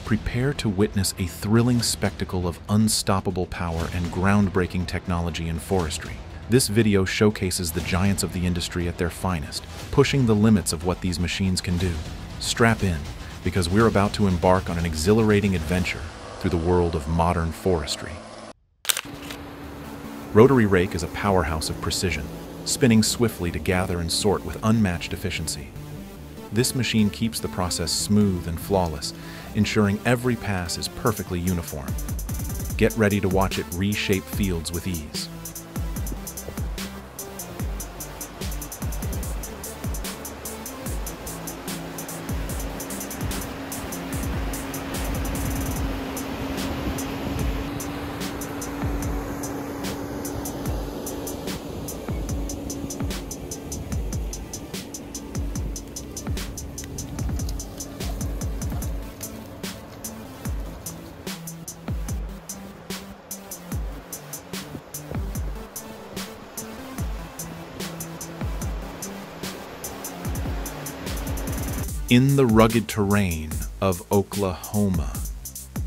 Prepare to witness a thrilling spectacle of unstoppable power and groundbreaking technology in forestry. This video showcases the giants of the industry at their finest, pushing the limits of what these machines can do. Strap in, because we're about to embark on an exhilarating adventure through the world of modern forestry. Rotary Rake is a powerhouse of precision, spinning swiftly to gather and sort with unmatched efficiency. This machine keeps the process smooth and flawless, ensuring every pass is perfectly uniform. Get ready to watch it reshape fields with ease. In the rugged terrain of Oklahoma,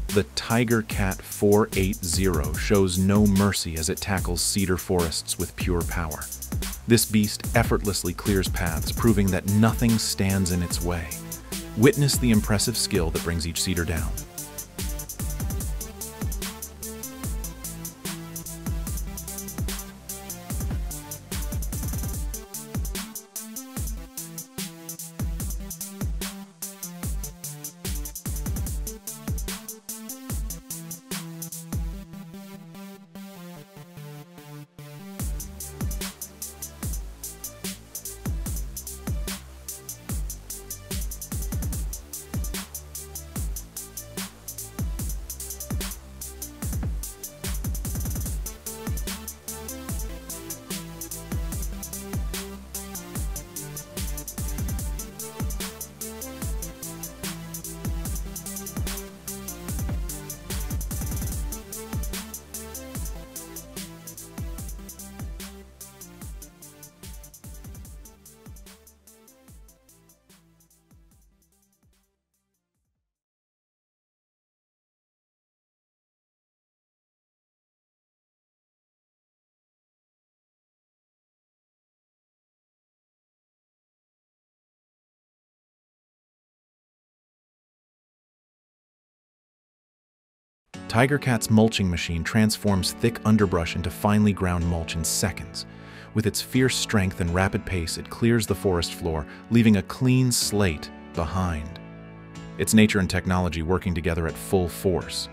the Tiger Cat 480 shows no mercy as it tackles cedar forests with pure power. This beast effortlessly clears paths, proving that nothing stands in its way. Witness the impressive skill that brings each cedar down. Tiger Cat's mulching machine transforms thick underbrush into finely ground mulch in seconds. With its fierce strength and rapid pace, it clears the forest floor, leaving a clean slate behind. It's nature and technology working together at full force.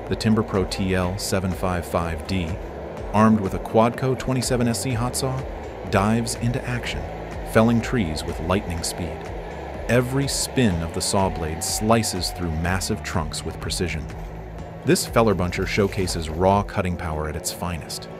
The TimberPro TL755D, armed with a Quadco 27SC hot saw, dives into action, felling trees with lightning speed. Every spin of the saw blade slices through massive trunks with precision. This feller buncher showcases raw cutting power at its finest.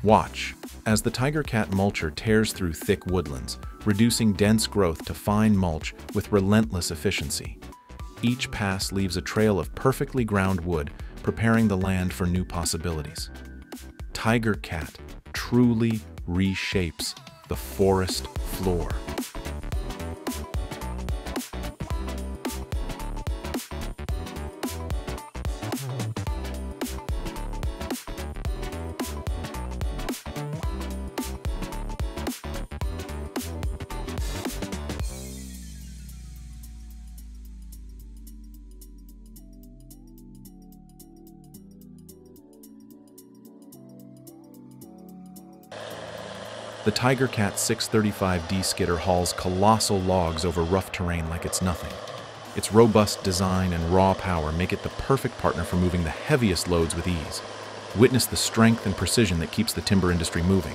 Watch as the Tiger Cat mulcher tears through thick woodlands, reducing dense growth to fine mulch with relentless efficiency. Each pass leaves a trail of perfectly ground wood, preparing the land for new possibilities. Tiger Cat truly reshapes the forest floor. The Tiger Cat 635D skidder hauls colossal logs over rough terrain like it's nothing. Its robust design and raw power make it the perfect partner for moving the heaviest loads with ease. Witness the strength and precision that keeps the timber industry moving.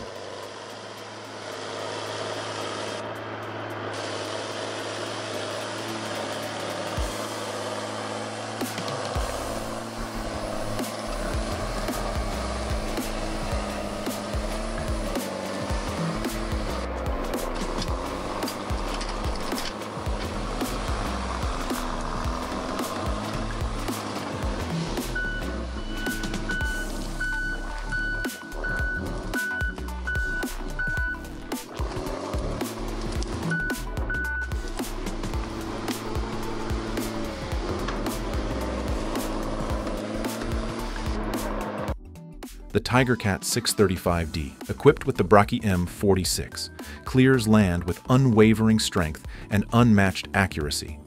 The Tiger Cat 635D, equipped with the Brockie M46, clears land with unwavering strength and unmatched accuracy.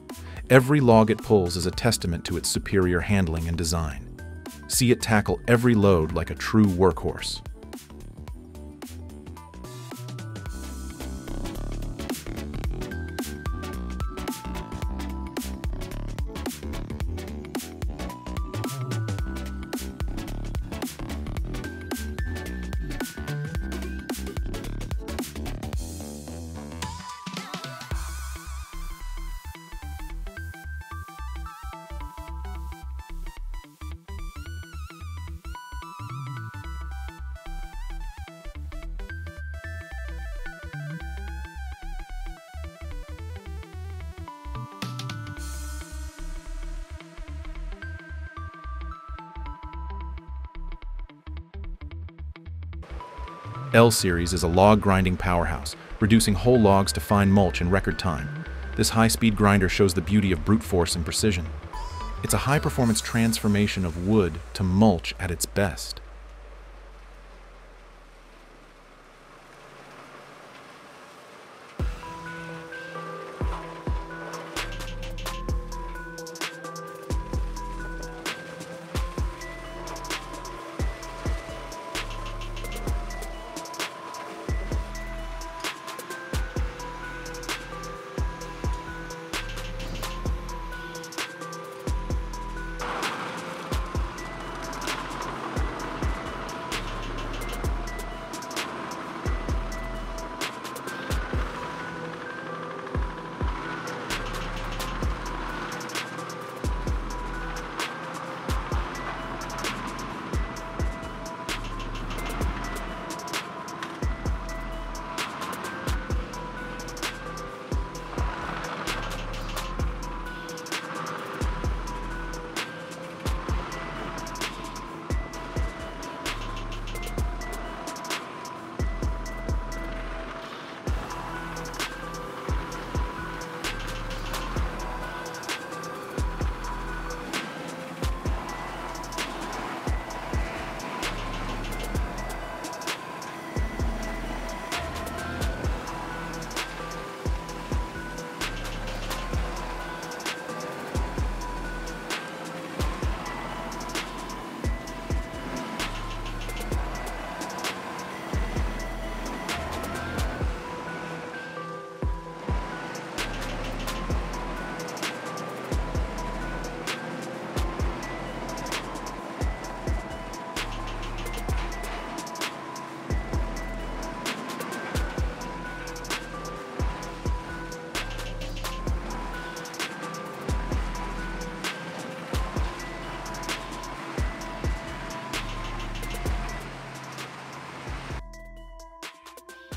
Every log it pulls is a testament to its superior handling and design. See it tackle every load like a true workhorse. L-Series is a log grinding powerhouse, reducing whole logs to fine mulch in record time. This high-speed grinder shows the beauty of brute force and precision. It's a high-performance transformation of wood to mulch at its best.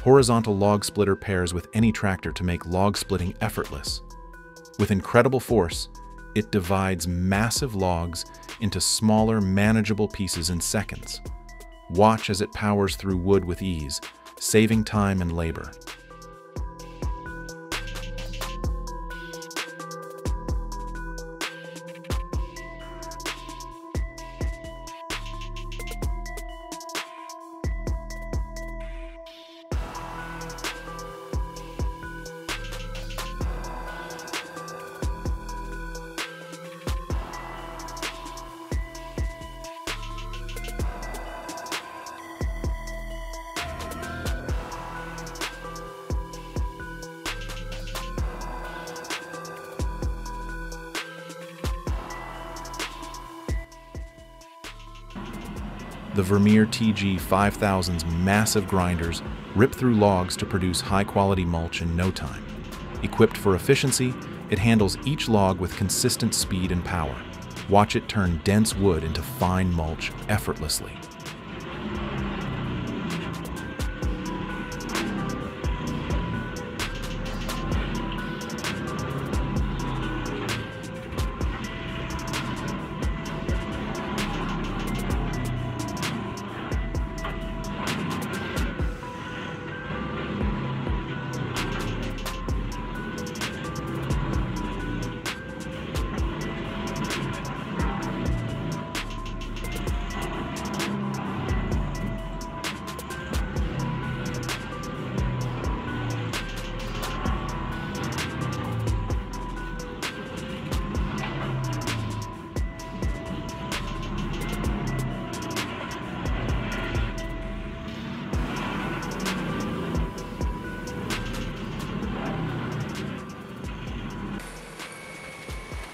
horizontal log splitter pairs with any tractor to make log splitting effortless. With incredible force, it divides massive logs into smaller, manageable pieces in seconds. Watch as it powers through wood with ease, saving time and labor. The Vermeer TG5000's massive grinders rip through logs to produce high-quality mulch in no time. Equipped for efficiency, it handles each log with consistent speed and power. Watch it turn dense wood into fine mulch effortlessly.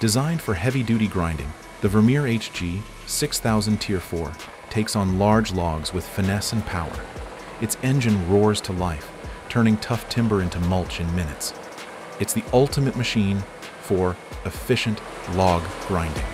Designed for heavy-duty grinding, the Vermeer HG 6000 Tier 4 takes on large logs with finesse and power. Its engine roars to life, turning tough timber into mulch in minutes. It's the ultimate machine for efficient log grinding.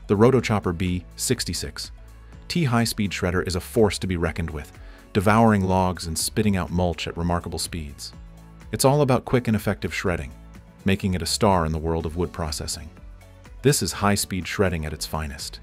The Rotochopper B66 T high-speed shredder is a force to be reckoned with, devouring logs and spitting out mulch at remarkable speeds. It's all about quick and effective shredding, making it a star in the world of wood processing. This is high-speed shredding at its finest.